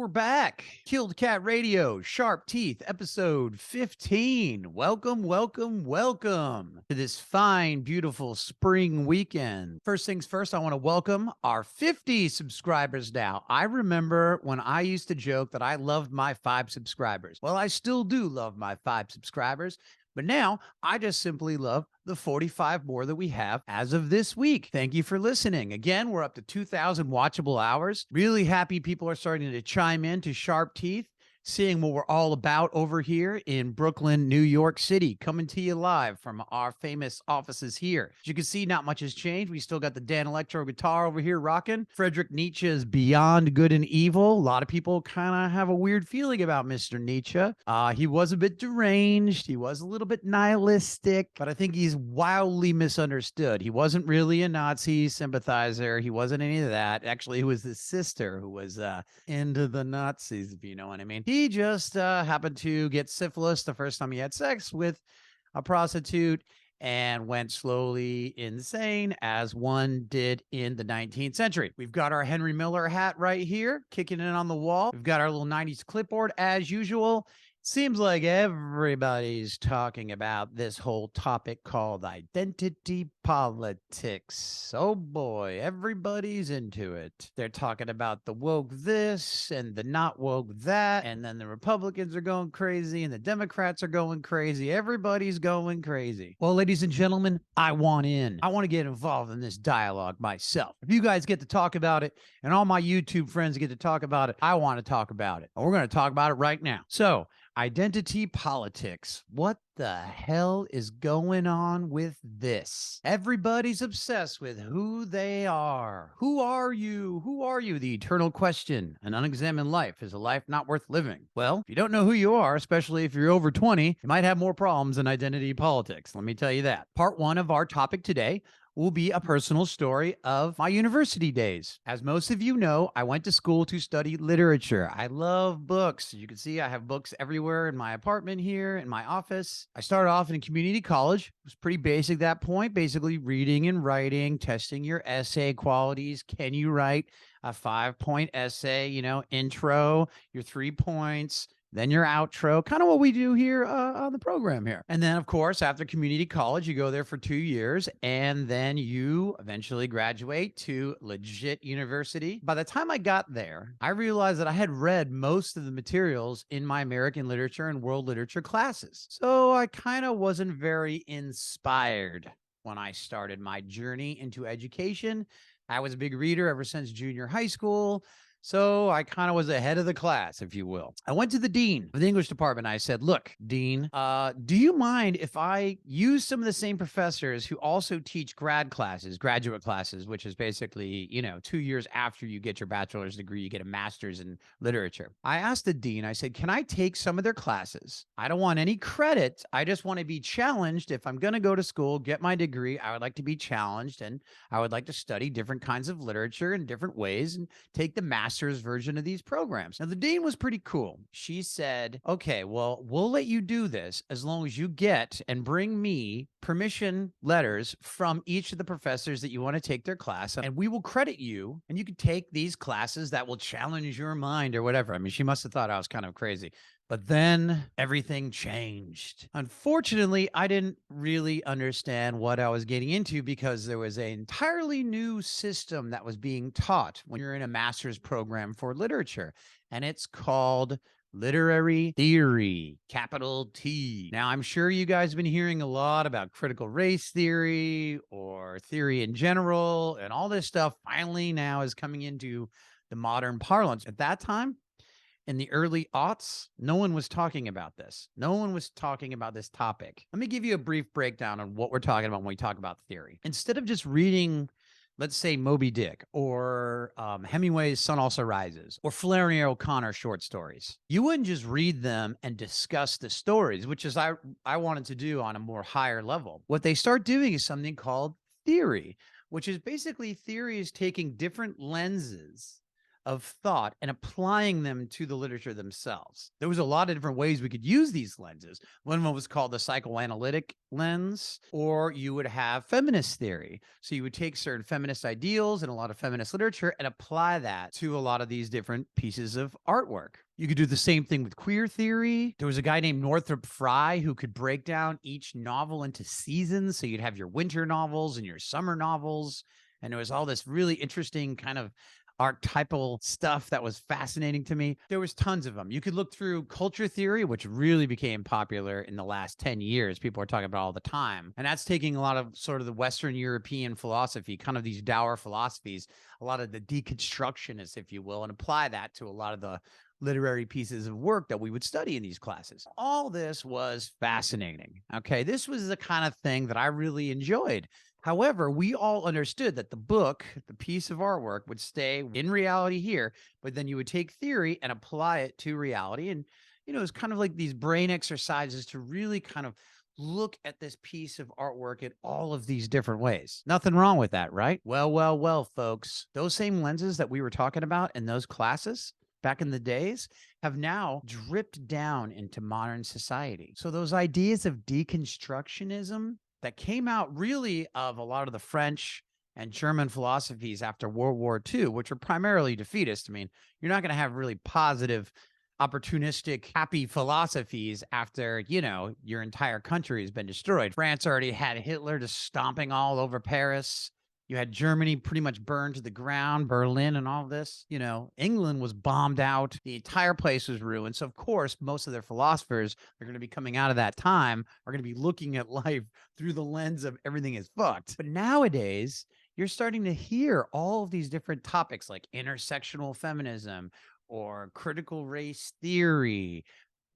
we're back. Killed Cat Radio, Sharp Teeth, episode 15. Welcome, welcome, welcome to this fine, beautiful spring weekend. First things first, I want to welcome our 50 subscribers now. I remember when I used to joke that I loved my 5 subscribers. Well, I still do love my 5 subscribers. But now I just simply love the 45 more that we have as of this week. Thank you for listening. Again, we're up to 2,000 watchable hours. Really happy people are starting to chime in to Sharp Teeth, seeing what we're all about over here in Brooklyn, New York City, coming to you live from our famous offices here. As you can see, not much has changed. We still got the Dan Electro guitar over here rocking. Friedrich Nietzsche's Beyond Good and Evil. A lot of people kind of have a weird feeling about Mr. Nietzsche. He was a bit deranged. He was a little bit nihilistic, but I think he's wildly misunderstood. He wasn't really a Nazi sympathizer. He wasn't any of that. Actually, it was his sister who was into the Nazis, if you know what I mean. He just happened to get syphilis the first time he had sex with a prostitute and went slowly insane, as one did in the 19th century. We've got our Henry Miller hat right here, kicking it on the wall. We've got our little 90s clipboard as usual. Seems like everybody's talking about this whole topic called identity politics. Oh boy, everybody's into it. They're talking about the woke this and the not woke that, and then the Republicans are going crazy and the Democrats are going crazy. Everybody's going crazy. Well, ladies and gentlemen, I want in. I want to get involved in this dialogue myself. If you guys get to talk about it and all my YouTube friends get to talk about it, I want to talk about it. And we're going to talk about it right now. So, identity politics. What the hell is going on with this? Everybody's obsessed with who they are. Who are you? Who are you? The eternal question. An unexamined life is a life not worth living. Well, if you don't know who you are, especially if you're over 20, you might have more problems than identity politics. Let me tell you that. Part 1 of our topic today will be a personal story of my university days. As most of you know, I went to school to study literature. I love books. As you can see, I have books everywhere in my apartment here, in my office. I started off in a community college. It was pretty basic at that point, basically reading and writing, testing your essay qualities. Can you write a 5-point essay, intro, your 3 points, then your outro, kind of what we do here on the program here. And then, of course, after community college, you go there for 2 years, and then you eventually graduate to legit university. By the time I got there, I realized that I had read most of the materials in my American literature and world literature classes. So I kind of wasn't very inspired when I started my journey into education. I was a big reader ever since junior high school. So I kind of was ahead of the class, if you will. I went to the dean of the English department. I said, look, dean, do you mind if I use some of the same professors who also teach graduate classes, which is basically, 2 years after you get your bachelor's degree, you get a master's in literature. I asked the dean, I said, can I take some of their classes? I don't want any credit. I just want to be challenged. If I'm going to go to school, get my degree, I would like to be challenged, and I would like to study different kinds of literature in different ways and take the master's version of these programs. Now, the dean was pretty cool. She said, okay, well, we'll let you do this as long as you get and bring me permission letters from each of the professors that you want to take their class, and we will credit you, and you can take these classes that will challenge your mind or whatever. I mean, she must have thought I was kind of crazy. But then everything changed. Unfortunately, I didn't really understand what I was getting into because there was an entirely new system that was being taught when you're in a master's program for literature, and it's called literary theory, capital T. Now, I'm sure you guys have been hearing a lot about critical race theory or theory in general, and all this stuff finally now is coming into the modern parlance. At that time, in the early aughts, no one was talking about this. No one was talking about this topic. Let me give you a brief breakdown on what we're talking about when we talk about theory. Instead of just reading, let's say, Moby Dick or Hemingway's Sun Also Rises or Flannery O'Connor short stories, you wouldn't just read them and discuss the stories, which is I wanted to do on a more higher level. What they start doing is something called theory, which is basically theory is taking different lenses of thought and applying them to the literature themselves. There was a lot of different ways we could use these lenses. One of them was called the psychoanalytic lens, or you would have feminist theory. So you would take certain feminist ideals and a lot of feminist literature and apply that to a lot of these different pieces of artwork. You could do the same thing with queer theory. There was a guy named Northrop Frye who could break down each novel into seasons. So you'd have your winter novels and your summer novels. And there was all this really interesting kind of archetypal stuff that was fascinating to me. There was tons of them. You could look through culture theory, which really became popular in the last 10 years. People are talking about all the time. And that's taking a lot of sort of the Western European philosophy, kind of these dour philosophies, a lot of the deconstructionists, if you will, and apply that to a lot of the literary pieces of work that we would study in these classes. All this was fascinating. Okay. This was the kind of thing that I really enjoyed. However, we all understood that the book, the piece of artwork, would stay in reality here, but then you would take theory and apply it to reality. And, it's kind of like these brain exercises to really kind of look at this piece of artwork in all of these different ways. Nothing wrong with that, right? Well, folks, those same lenses that we were talking about in those classes back in the days have now dripped down into modern society. So those ideas of deconstructionism that came out really of a lot of the French and German philosophies after World War II, which were primarily defeatist. I mean, you're not going to have really positive, opportunistic, happy philosophies after, your entire country has been destroyed. France already had Hitler just stomping all over Paris. You had Germany pretty much burned to the ground, Berlin and all this. England was bombed out. The entire place was ruined. So, of course, most of their philosophers are going to be coming out of that time, are going to be looking at life through the lens of everything is fucked. But nowadays, you're starting to hear all of these different topics like intersectional feminism or critical race theory.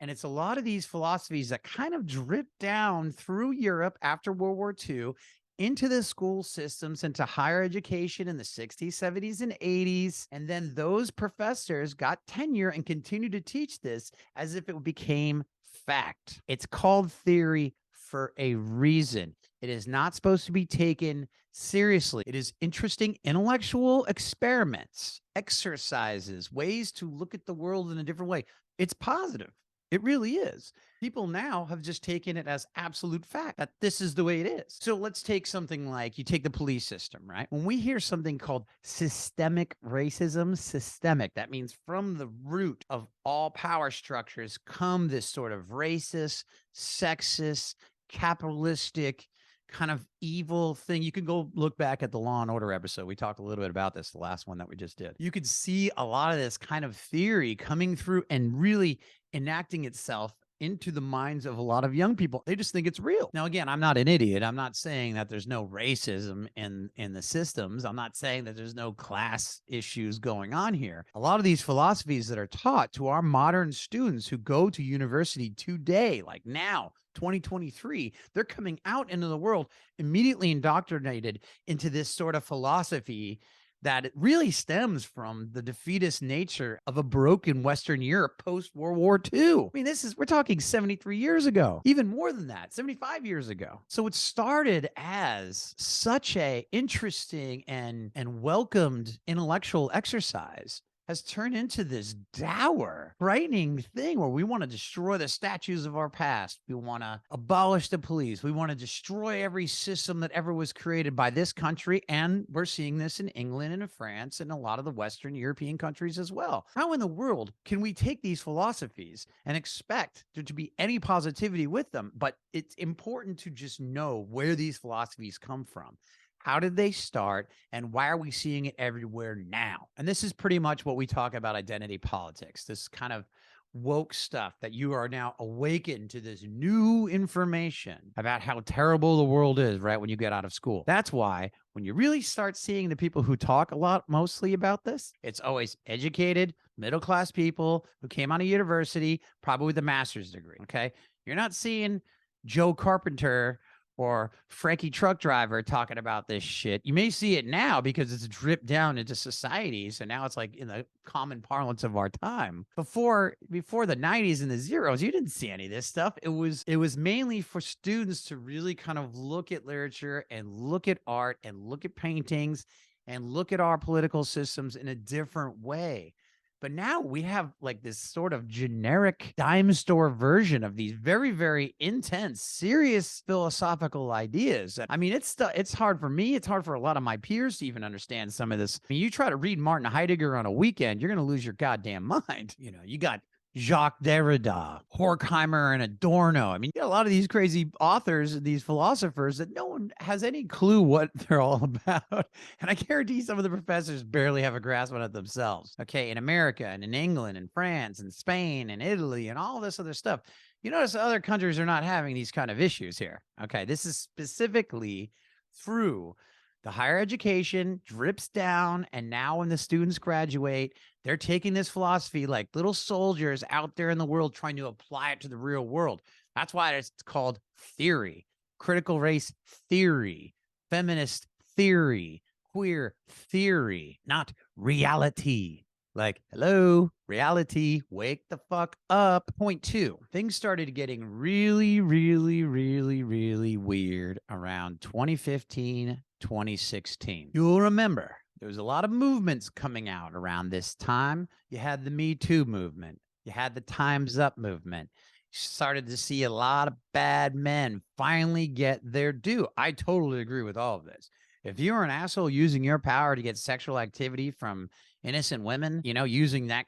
And it's a lot of these philosophies that kind of drip down through Europe after World War II into the school systems, into higher education in the 60s, 70s, and 80s. And then those professors got tenure and continued to teach this as if it became fact. It's called theory for a reason. It is not supposed to be taken seriously. It is interesting intellectual experiments, exercises, ways to look at the world in a different way. It's positive. It really is. People now have just taken it as absolute fact that this is the way it is. So let's take something like you take the police system, right? When we hear something called systemic racism, systemic, that means from the root of all power structures come this sort of racist, sexist, capitalistic kind of evil thing. You can go look back at the Law and Order episode. We talked a little bit about this, the last one that we just did. You could see a lot of this kind of theory coming through and really enacting itself into the minds of a lot of young people. They just think it's real. Now, again, I'm not an idiot. I'm not saying that there's no racism in the systems. I'm not saying that there's no class issues going on here. A lot of these philosophies that are taught to our modern students who go to university today, like now, 2023, they're coming out into the world immediately indoctrinated into this sort of philosophy that it really stems from the defeatist nature of a broken Western Europe post-World War II. I mean, we're talking 73 years ago, even more than that, 75 years ago. So it started as such a interesting and welcomed intellectual exercise has turned into this dour, frightening thing where we want to destroy the statues of our past. We want to abolish the police. We want to destroy every system that ever was created by this country. And we're seeing this in England and in France and a lot of the Western European countries as well. How in the world can we take these philosophies and expect there to be any positivity with them? But it's important to just know where these philosophies come from. How did they start, and why are we seeing it everywhere now? And this is pretty much what we talk about identity politics, this kind of woke stuff that you are now awakened to this new information about how terrible the world is right when you get out of school. That's why when you really start seeing the people who talk a lot mostly about this, it's always educated, middle-class people who came out of university, probably with a master's degree, okay? You're not seeing Joe Carpenter or Frankie Truck Driver talking about this shit. You may see it now because it's dripped down into society. So now it's like in the common parlance of our time. Before the 90s and the zeros, you didn't see any of this stuff. It was mainly for students to really kind of look at literature and look at art and look at paintings and look at our political systems in a different way. But now we have like this sort of generic dime store version of these very, very intense, serious philosophical ideas. I mean, it's hard for me. It's hard for a lot of my peers to even understand some of this. I mean, you try to read Martin Heidegger on a weekend, you're going to lose your goddamn mind. You got Jacques Derrida, Horkheimer, and Adorno. I mean, you got a lot of these crazy authors, these philosophers that no one has any clue what they're all about. And I guarantee some of the professors barely have a grasp on it themselves. Okay, in America and in England and France and Spain and Italy and all this other stuff. You notice other countries are not having these kind of issues here. Okay, this is specifically through the higher education drips down, and now when the students graduate, they're taking this philosophy like little soldiers out there in the world trying to apply it to the real world. That's why it's called theory, critical race theory, feminist theory, queer theory, not reality. Like, hello, reality, wake the fuck up. Point 2, things started getting really, really, really, really weird around 2015, 2016. You'll remember there was a lot of movements coming out around this time. You had the Me Too movement. You had the Time's Up movement. You started to see a lot of bad men finally get their due. I totally agree with all of this. If you're an asshole using your power to get sexual activity from innocent women, using that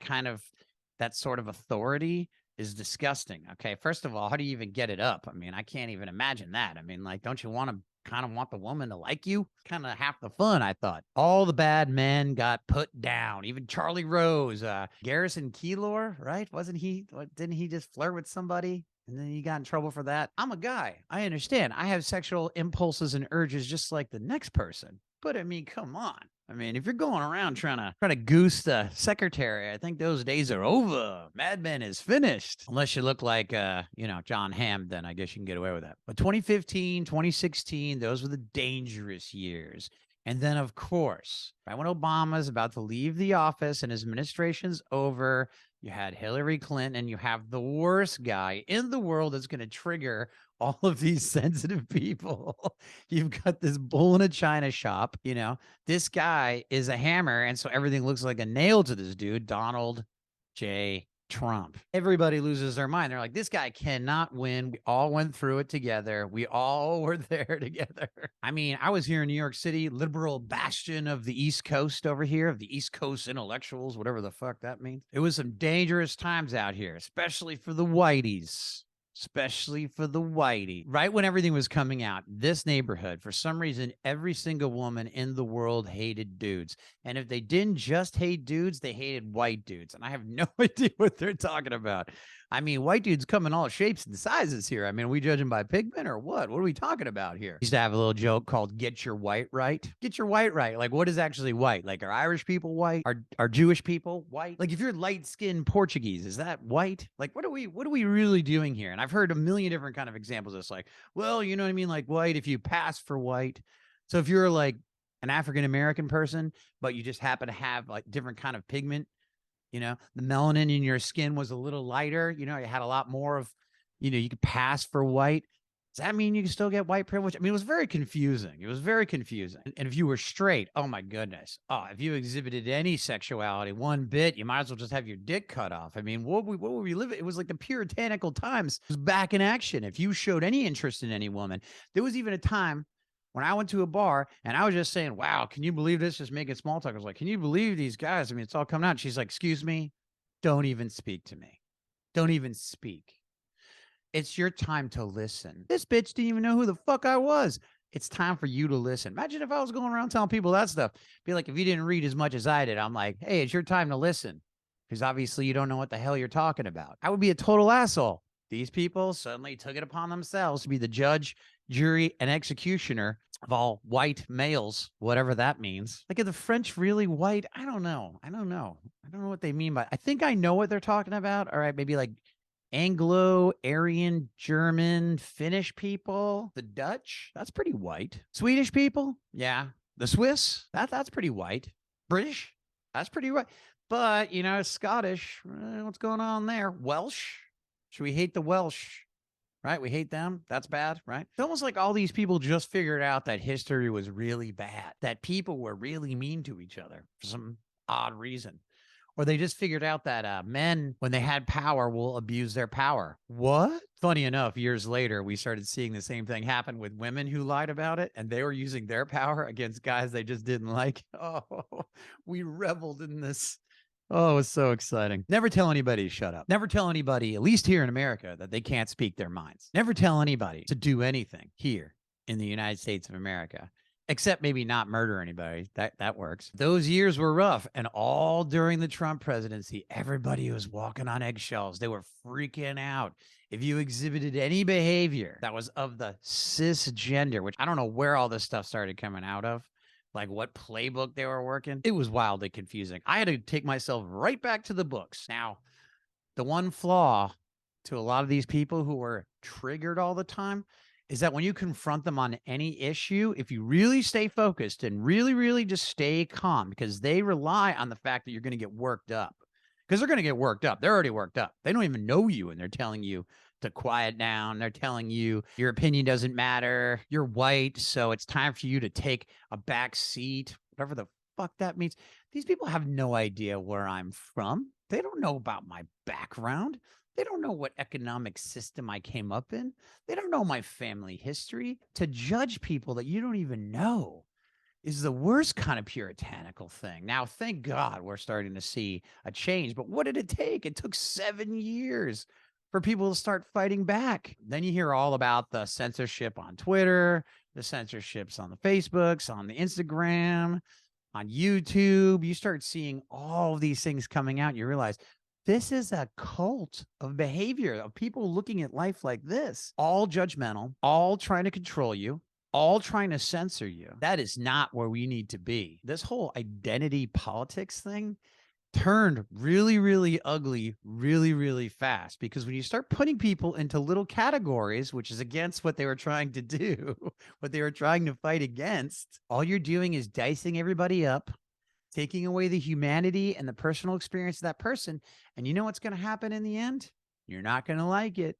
sort of authority is disgusting. Okay. First of all, how do you even get it up? I mean, I can't even imagine that. I mean, like, don't you want the woman to like you? Kind of half the fun, I thought. All the bad men got put down. Even Charlie Rose, Garrison Keillor, right? Didn't he just flirt with somebody? And then he got in trouble for that. I'm a guy. I understand. I have sexual impulses and urges just like the next person. But I mean, come on. I mean, if you're going around trying to goose the secretary, I think those days are over. Mad Men is finished. Unless you look like, John Hamm, then I guess you can get away with that. But 2015, 2016, those were the dangerous years. And then, of course, right when Obama's about to leave the office and his administration's over, you had Hillary Clinton, and you have the worst guy in the world that's going to trigger all of these sensitive people. You've got this bull in a china shop. This guy is a hammer, and so everything looks like a nail to this dude, Donald J. Trump. Everybody loses their mind. They're like, this guy cannot win. We all went through it together. We all were there together. I mean, I was here in New York City, liberal bastion of the East Coast over here, of the East Coast intellectuals, whatever the fuck that means. It was some dangerous times out here, especially for the whiteys. Right when everything was coming out, this neighborhood, for some reason, every single woman in the world hated dudes. And if they didn't just hate dudes, they hated white dudes. And I have no idea what they're talking about. I mean, white dudes come in all shapes and sizes here. I mean, are we judging by pigment or what? What are we talking about here? I used to have a little joke called "Get your white right." Get your white right. Like, what is actually white? Like, are Irish people white? Are Jewish people white? Like, if you're light-skinned Portuguese, is that white? Like, what are we really doing here? And I've heard a million different kind of examples. It's like, well, you know what I mean? Like, white, if you pass for white. So if you're like an African American person, but you just happen to have like different kind of pigment, the melanin in your skin was a little lighter, you had a lot more of, you could pass for white. Does that mean you can still get white privilege? I mean, it was very confusing. And if you were straight, oh my goodness. Oh, if you exhibited any sexuality one bit, you might as well just have your dick cut off. I mean, what were we living? It was like the puritanical times. It was back in action. If you showed any interest in any woman, there was even a time when I went to a bar and I was just saying, wow, can you believe this? Just making small talk. I was like, can you believe these guys? I mean, it's all coming out. She's like, excuse me, don't even speak to me. Don't even speak. It's your time to listen. This bitch didn't even know who the fuck I was. It's time for you to listen. Imagine if I was going around telling people that stuff. Be like, if you didn't read as much as I did, I'm like, hey, it's your time to listen. Because obviously you don't know what the hell you're talking about. I would be a total asshole. These people suddenly took it upon themselves to be the judge, jury, and executioner of all white males, whatever that means. Like, are the French really white? I don't know. I don't know what they mean by. I think I know what they're talking about. All right, maybe like Anglo, Aryan, German, Finnish people, the Dutch, that's pretty white. Swedish people, yeah. The Swiss, that's pretty white. British, that's pretty white. But, Scottish, what's going on there? Welsh, should we hate the Welsh? right? We hate them. That's bad, right? It's almost like all these people just figured out that history was really bad, that people were really mean to each other for some odd reason. Or they just figured out that men, when they had power, will abuse their power. What? Funny enough, years later, we started seeing the same thing happen with women who lied about it, and they were using their power against guys they just didn't like. Oh, we reveled in this. Oh, it was so exciting. Never tell anybody to shut up. Never tell anybody, at least here in America, that they can't speak their minds. Never tell anybody to do anything here in the United States of America, except maybe not murder anybody. That works. Those years were rough, and all during the Trump presidency, everybody was walking on eggshells. They were freaking out. If you exhibited any behavior that was of the cisgender, which I don't know where all this stuff started coming out of, like what playbook they were working, it was wildly confusing. I had to take myself right back to the books. Now, the one flaw to a lot of these people who were triggered all the time is that when you confront them on any issue, if you really stay focused and really, really just stay calm, because they rely on the fact that you're going to get worked up, because they're going to get worked up. They're already worked up. They don't even know you, and they're telling you to quiet down. They're telling you your opinion doesn't matter. You're white, so it's time for you to take a back seat, whatever the fuck that means. These people have no idea where I'm from. They don't know about my background. They don't know what economic system I came up in. They don't know my family history. To judge people that you don't even know is the worst kind of puritanical thing. Now, thank God we're starting to see a change, but what did it take? It took 7 years for people to start fighting back. Then you hear all about the censorship on Twitter, the censorships on the Facebooks, on the Instagram, on YouTube. You start seeing all of these things coming out, and you realize this is a cult of behavior of people looking at life like this, all judgmental, all trying to control you, all trying to censor you. That is not where we need to be. This whole identity politics thing turned really, really ugly really, really fast, because when you start putting people into little categories, which is against what they were trying to do, what they were trying to fight against, all you're doing is dicing everybody up, taking away the humanity and the personal experience of that person. And you know what's going to happen in the end? You're not going to like it.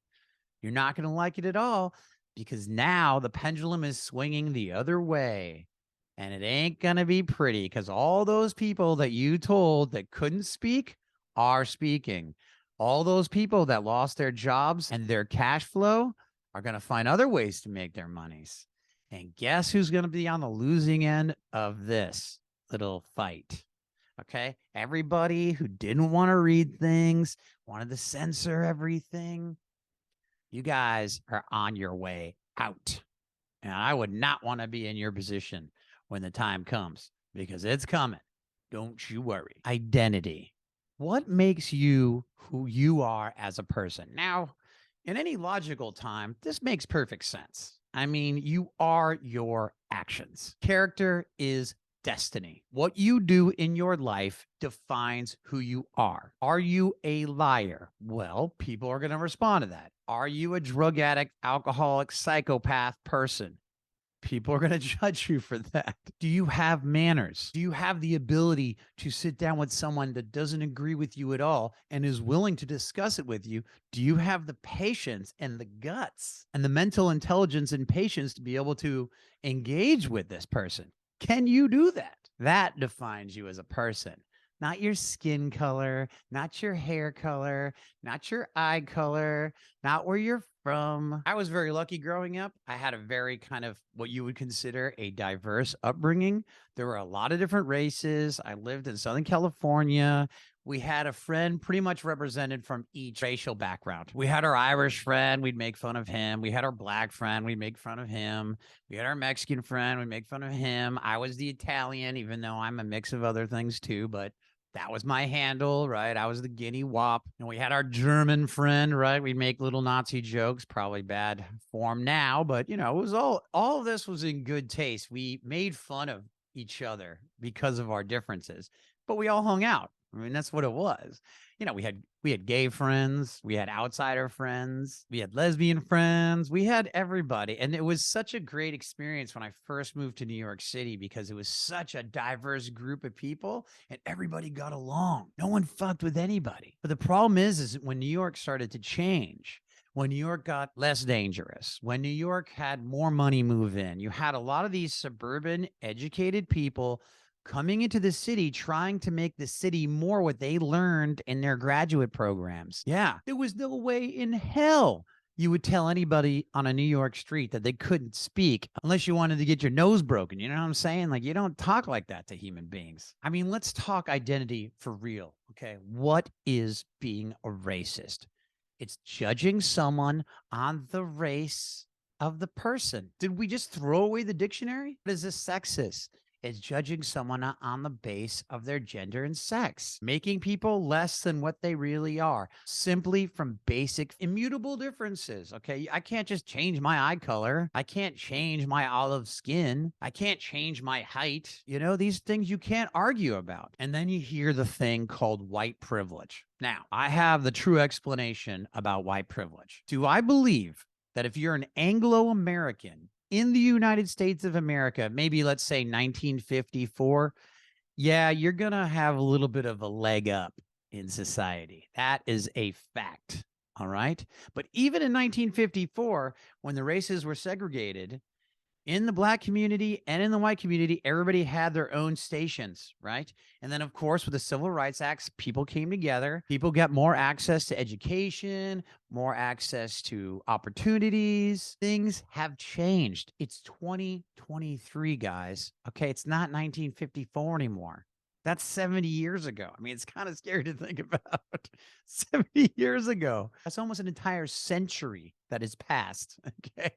You're not going to like it at all, because now the pendulum is swinging the other way. And it ain't going to be pretty, because all those people that you told that couldn't speak are speaking. All those people that lost their jobs and their cash flow are going to find other ways to make their monies. And guess who's going to be on the losing end of this little fight? Okay. Everybody who didn't want to read things, wanted to censor everything. You guys are on your way out. And I would not want to be in your position when the time comes, because it's coming. Don't you worry. Identity. What makes you who you are as a person? Now, in any logical time, this makes perfect sense. I mean, you are your actions. Character is destiny. What you do in your life defines who you are. Are you a liar? Well, people are going to respond to that. Are you a drug addict, alcoholic, psychopath person? People are going to judge you for that. Do you have manners? Do you have the ability to sit down with someone that doesn't agree with you at all and is willing to discuss it with you? Do you have the patience and the guts and the mental intelligence and patience to be able to engage with this person? Can you do that? That defines you as a person. Not your skin color, not your hair color, not your eye color, not where you're from. I was very lucky growing up. I had a very kind of what you would consider a diverse upbringing. There were a lot of different races. I lived in Southern California. We had a friend pretty much represented from each racial background. We had our Irish friend, we'd make fun of him. We had our black friend, we'd make fun of him. We had our Mexican friend, we'd make fun of him. I was the Italian, even though I'm a mix of other things too, but that was my handle, right? I was the guinea wop. And we had our German friend, right? We'd make little Nazi jokes, probably bad form now, but you know, it was all of this was in good taste. We made fun of each other because of our differences, but we all hung out. I mean, that's what it was. You know, we had gay friends, we had outsider friends, we had lesbian friends, we had everybody. And it was such a great experience when I first moved to New York City, because it was such a diverse group of people and everybody got along. No one fucked with anybody. But the problem is when New York started to change, when New York got less dangerous, when New York had more money move in, you had a lot of these suburban educated people coming into the city trying to make the city more what they learned in their graduate programs. Yeah, there was no way in hell you would tell anybody on a New York street that they couldn't speak unless you wanted to get your nose broken. You know what I'm saying? Like, you don't talk like that to human beings. I mean, let's talk identity for real. Okay. What is being a racist? It's judging someone on the race of the person. Did we just throw away the dictionary? What is this sexist? It's judging someone on the base of their gender and sex, making people less than what they really are, simply from basic immutable differences. Okay. I can't just change my eye color. I can't change my olive skin. I can't change my height. You know, these things you can't argue about. And then you hear the thing called white privilege. Now, I have the true explanation about white privilege. Do I believe that if you're an Anglo-American in the United States of America, maybe let's say 1954, yeah, you're going to have a little bit of a leg up in society. That is a fact. All right. But even in 1954, when the races were segregated, in the Black community and in the white community, everybody had their own stations, right? And then, of course, with the Civil Rights Acts, people came together. People got more access to education, more access to opportunities. Things have changed. It's 2023, guys. Okay, it's not 1954 anymore. That's 70 years ago. I mean, it's kind of scary to think about. 70 years ago. That's almost an entire century that has passed, okay,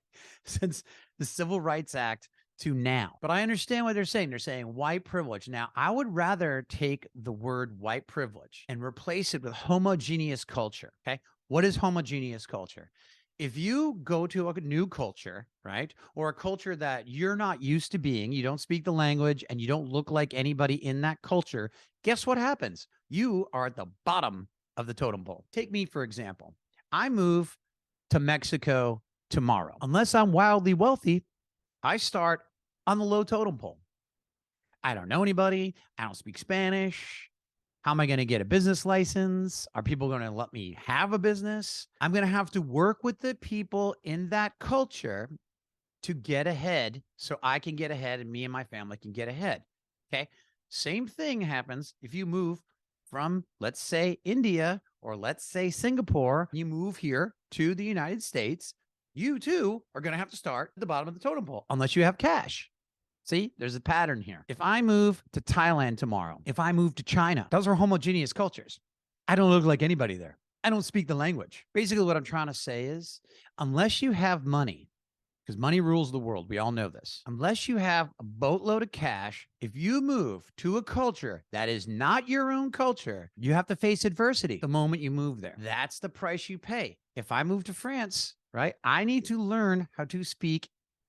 since the Civil Rights Act to now. But I understand what they're saying. They're saying white privilege. Now, I would rather take the word white privilege and replace it with homogeneous culture, okay? What is homogeneous culture? If you go to a new culture, right, or a culture that you're not used to being, you don't speak the language and you don't look like anybody in that culture, guess what happens? You are at the bottom of the totem pole. Take me, for example. I move to Mexico tomorrow. Unless I'm wildly wealthy, I start on the low totem pole. I don't know anybody. I don't speak Spanish. How am I going to get a business license? Are people going to let me have a business? I'm going to have to work with the people in that culture to get ahead so I can get ahead and me and my family can get ahead. Okay. Same thing happens if you move from, let's say, India or let's say Singapore. You move here to the United States. You too are going to have to start at the bottom of the totem pole unless you have cash. See, there's a pattern here. If I move to Thailand tomorrow, if I move to China, those are homogeneous cultures. I don't look like anybody there. I don't speak the language. Basically, what I'm trying to say is, unless you have money, because money rules the world, we all know this. Unless you have a boatload of cash, if you move to a culture that is not your own culture, you have to face adversity the moment you move there. That's the price you pay. If I move to France, right, I need to learn how to speak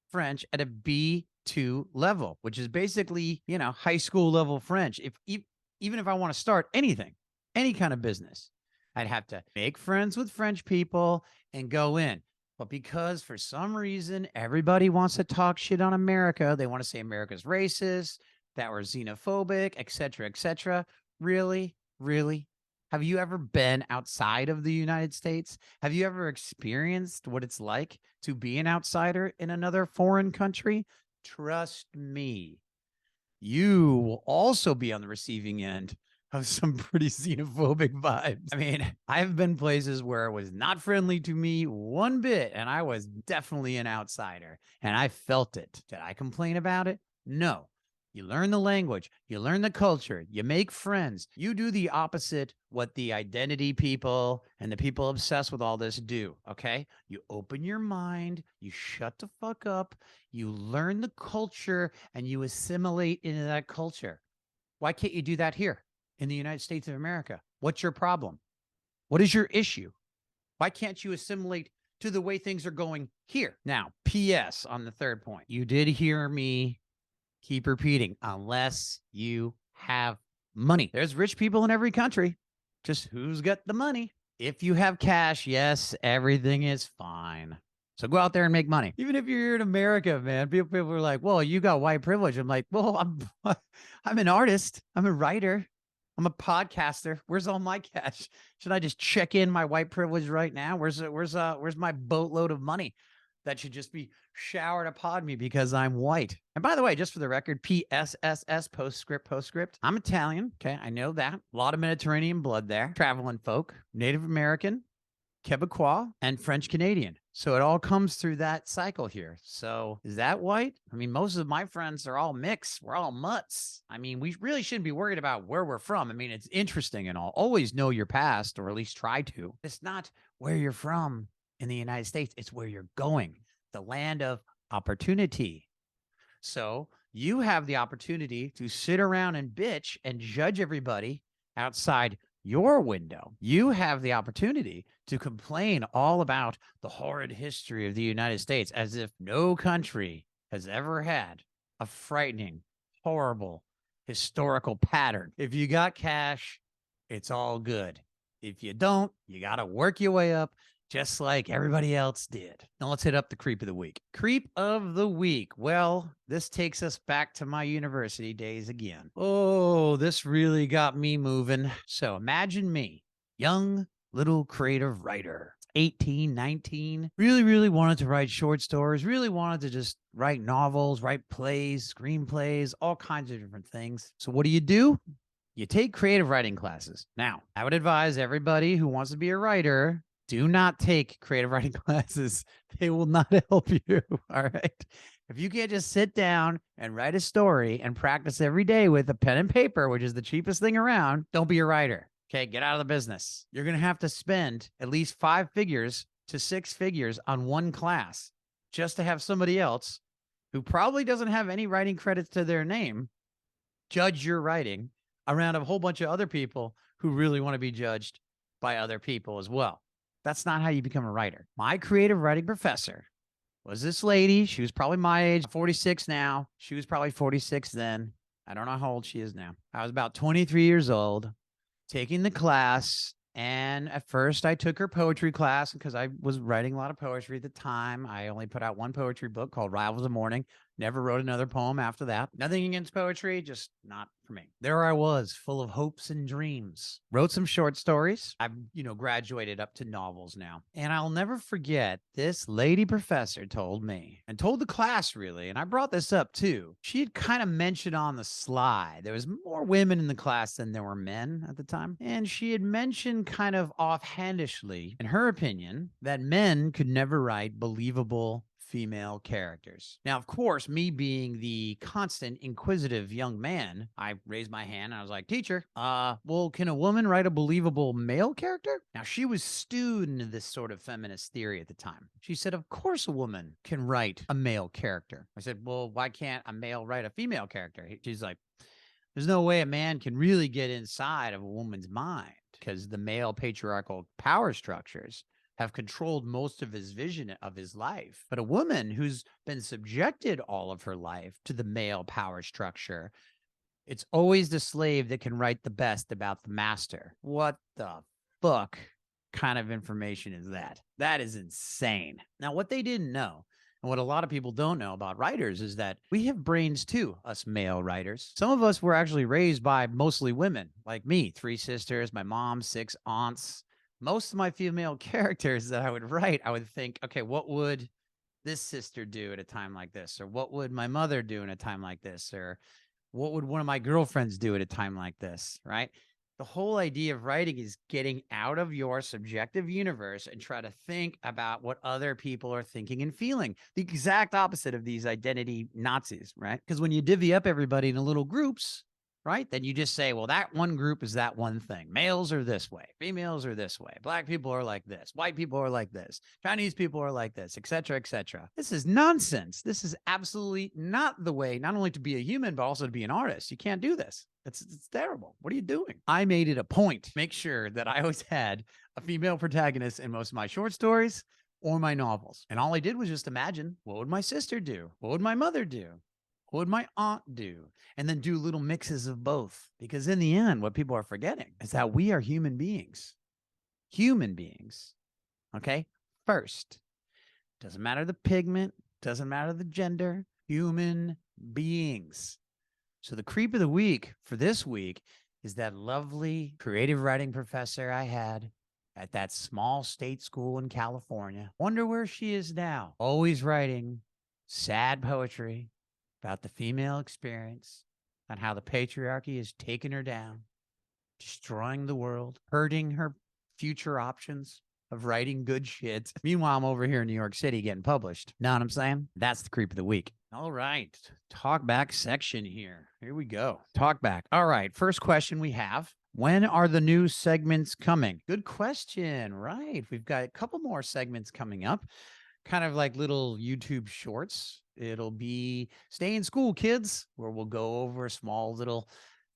French at a B2 level, which is basically, you know, high school level French. Even if I want to start anything, any kind of business, I'd have to make friends with French people and go in. But because for some reason, everybody wants to talk shit on America, they want to say America's racist, that we're xenophobic, et cetera, et cetera. Really? Really? Have you ever been outside of the United States? Have you ever experienced what it's like to be an outsider in another foreign country? Trust me, you will also be on the receiving end of some pretty xenophobic vibes. I mean, I've been places where it was not friendly to me one bit, and I was definitely an outsider, and I felt it. Did I complain about it? No. You learn the language, you learn the culture, you make friends. You do the opposite what the identity people and the people obsessed with all this do, okay? You open your mind, you shut the fuck up, you learn the culture, and you assimilate into that culture. Why can't you do that here in the United States of America? What's your problem? What is your issue? Why can't you assimilate to the way things are going here? Now, P.S. on the third point, you did hear me keep repeating, unless you have money. There's rich people in every country. Just who's got the money? If you have cash, yes, everything is fine. So go out there and make money. Even if you're here in America, man, people are like, well, you got white privilege. I'm like, well, I'm an artist. I'm a writer. I'm a podcaster. Where's all my cash? Should I just check in my white privilege right now? Where's my boatload of money that should just be showered upon me because I'm white? And by the way, just for the record, PSSS, postscript. I'm Italian. Okay, I know that. A lot of Mediterranean blood there. Traveling folk, Native American, Quebecois, and French Canadian. So it all comes through that cycle here. So is that white? I mean, most of my friends are all mixed. We're all mutts. I mean, we really shouldn't be worried about where we're from. I mean, it's interesting and all. Always know your past, or at least try to. It's not where you're from in the United States. It's where you're going, the land of opportunity. So you have the opportunity to sit around and bitch and judge everybody outside your window. You have the opportunity to complain all about the horrid history of the United States as if no country has ever had a frightening, horrible historical pattern. If you got cash, it's all good. If you don't, you got to work your way up just like everybody else did. Now let's hit up the creep of the week. Creep of the week. Well, this takes us back to my university days again. Oh, this really got me moving. So imagine me, young little creative writer, 18, 19, really wanted to write short stories, really wanted to just write novels, write plays, screenplays, all kinds of different things. So what do? You take creative writing classes. Now, I would advise everybody who wants to be a writer, do not take creative writing classes. They will not help you. All right. If you can't just sit down and write a story and practice every day with a pen and paper, which is the cheapest thing around, don't be a writer. Okay. Get out of the business. You're going to have to spend at least 5 figures to 6 figures on one class just to have somebody else who probably doesn't have any writing credits to their name judge your writing around a whole bunch of other people who really want to be judged by other people as well. That's not how you become a writer. My creative writing professor was this lady. She was probably my age, 46 now. She was probably 46 then. I don't know how old she is now. I was about 23 years old, taking the class. And at first I took her poetry class because I was writing a lot of poetry at the time. I only put out one poetry book called Rivals of Morning. Never wrote another poem after that. Nothing against poetry, just not for me. There I was, full of hopes and dreams. Wrote some short stories. I've, graduated up to novels now. And I'll never forget, this lady professor told me, and told the class really, and I brought this up too. She had kind of mentioned on the slide, there was more women in the class than there were men at the time. And she had mentioned kind of offhandishly, in her opinion, that men could never write believable female characters. Now, of course, me being the constant inquisitive young man, I raised my hand and I was like, teacher, well, can a woman write a believable male character? Now, she was stewed into this sort of feminist theory at the time. She said, of course a woman can write a male character. I said, well, why can't a male write a female character? She's like, there's no way a man can really get inside of a woman's mind because the male patriarchal power structures have controlled most of his vision of his life. But a woman who's been subjected all of her life to the male power structure, it's always the slave that can write the best about the master. What the fuck kind of information is that? That is insane. Now, what they didn't know, and what a lot of people don't know about writers, is that we have brains too, us male writers. Some of us were actually raised by mostly women, like me, 3 sisters, my mom, 6 aunts. Most of my female characters that I would write, I would think, okay, what would this sister do at a time like this? Or what would my mother do in a time like this? Or what would one of my girlfriends do at a time like this, right? The whole idea of writing is getting out of your subjective universe and try to think about what other people are thinking and feeling. The exact opposite of these identity Nazis, right? Because when you divvy up everybody into little groups, right? Then you just say, well, that one group is that one thing. Males are this way. Females are this way. Black people are like this. White people are like this. Chinese people are like this, et cetera, et cetera. This is nonsense. This is absolutely not the way, not only to be a human, but also to be an artist. You can't do this. It's terrible. What are you doing? I made it a point to make sure that I always had a female protagonist in most of my short stories or my novels. And all I did was just imagine, what would my sister do? What would my mother do? What would my aunt do? And then do little mixes of both. Because in the end, what people are forgetting is that we are human beings. Human beings. Okay? First. Doesn't matter the pigment. Doesn't matter the gender. Human beings. So the creep of the week for this week is that lovely creative writing professor I had at that small state school in California. Wonder where she is now. Always writing sad poetry about the female experience and how the patriarchy has taken her down, destroying the world, hurting her future options of writing good shit. Meanwhile, I'm over here in New York City getting published. Know what I'm saying? That's the creep of the week. All right. Talk back section here. Here we go. Talk back. All right. First question we have. When are the new segments coming? Good question. Right. We've got a couple more segments coming up, kind of like little YouTube shorts. It'll be Stay in School, Kids, where we'll go over small little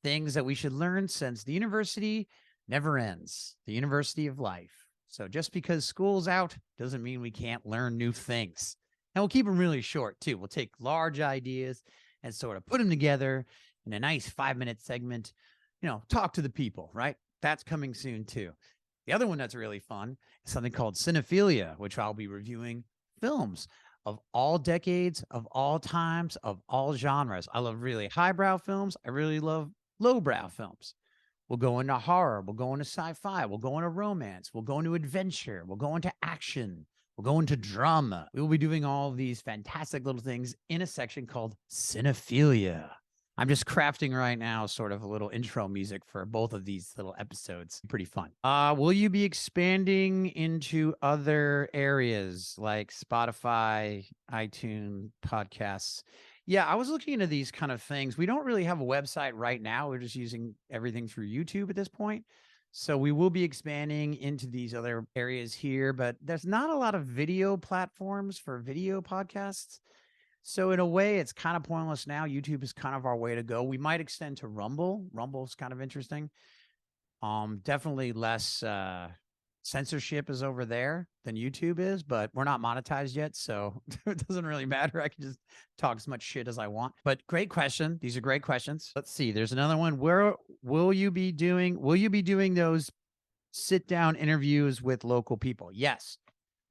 things that we should learn since the university never ends, the university of life. So just because school's out doesn't mean we can't learn new things. And we'll keep them really short too. We'll take large ideas and sort of put them together in a nice 5-minute segment. Talk to the people, right? That's coming soon too. The other one that's really fun is something called Cinephilia, which I'll be reviewing films of all decades, of all times, of all genres. I love really highbrow films. I really love lowbrow films. We'll go into horror. We'll go into sci-fi. We'll go into romance. We'll go into adventure. We'll go into action. We'll go into drama. We will be doing all of these fantastic little things in a section called Cinephilia. I'm just crafting right now sort of a little intro music for both of these little episodes. Pretty fun. Will you be expanding into other areas like Spotify, iTunes, podcasts? Yeah, I was looking into these kind of things. We don't really have a website right now. We're just using everything through YouTube at this point. So we will be expanding into these other areas here, but there's not a lot of video platforms for video podcasts. So in a way, it's kind of pointless now. YouTube is kind of our way to go. We might extend to Rumble. Rumble's kind of interesting. Definitely less censorship is over there than YouTube is, but we're not monetized yet, so it doesn't really matter. I can just talk as much shit as I want. But great question. These are great questions. Let's see. There's another one. Where will you be doing those sit down interviews with local people? Yes.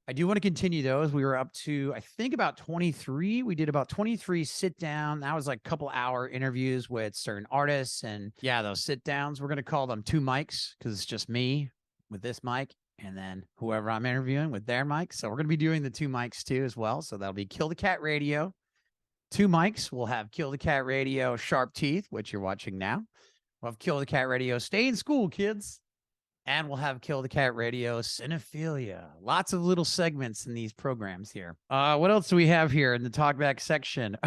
I do want to continue those. We were up to, I think, about 23. We did about 23 sit down. That was like a couple hour interviews with certain artists. And yeah, those sit downs, we're going to call them 2 mics because it's just me with this mic and then whoever I'm interviewing with their mic. So we're going to be doing the 2 mics too as well. So that'll be Kill the Cat Radio, 2 mics. We'll have Kill the Cat Radio Sharp Teeth, which you're watching now. We'll have Kill the Cat Radio Stay in School, Kids. And we'll have Kill the Cat Radio Cinephilia. Lots of little segments in these programs here. What else do we have here in the talkback section?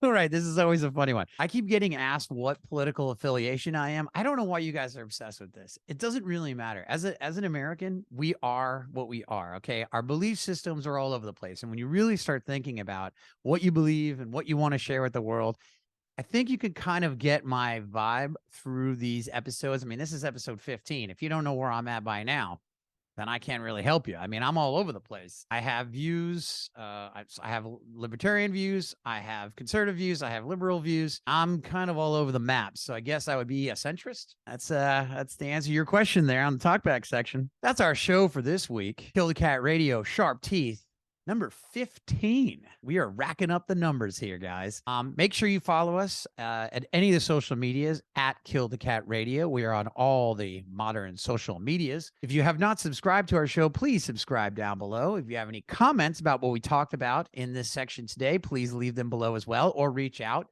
All right, this is always a funny one. I keep getting asked what political affiliation I am. I don't know why you guys are obsessed with this. It doesn't really matter. As an American, we are what we are, okay? Our belief systems are all over the place. And when you really start thinking about what you believe and what you want to share with the world, I think you can kind of get my vibe through these episodes. I mean, this is episode 15. If you don't know where I'm at by now, then I can't really help you. I mean, I'm all over the place. I have views. I have libertarian views. I have conservative views. I have liberal views. I'm kind of all over the map. So I guess I would be a centrist. That's the answer to your question there on the talkback section. That's our show for this week. Kill the Cat Radio, Sharp Teeth. Number 15. We are racking up the numbers here, guys. Make sure you follow us at any of the social medias at Kill the Cat Radio. We are on all the modern social medias. If you have not subscribed to our show, please subscribe down below. If you have any comments about what we talked about in this section today, please leave them below as well or reach out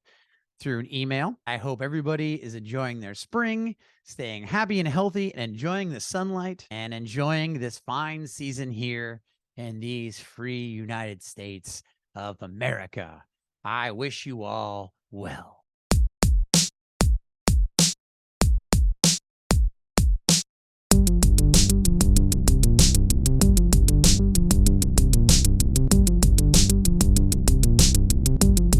through an email. I hope everybody is enjoying their spring, staying happy and healthy, and enjoying the sunlight and enjoying this fine season here in these free United States of America. I wish you all well.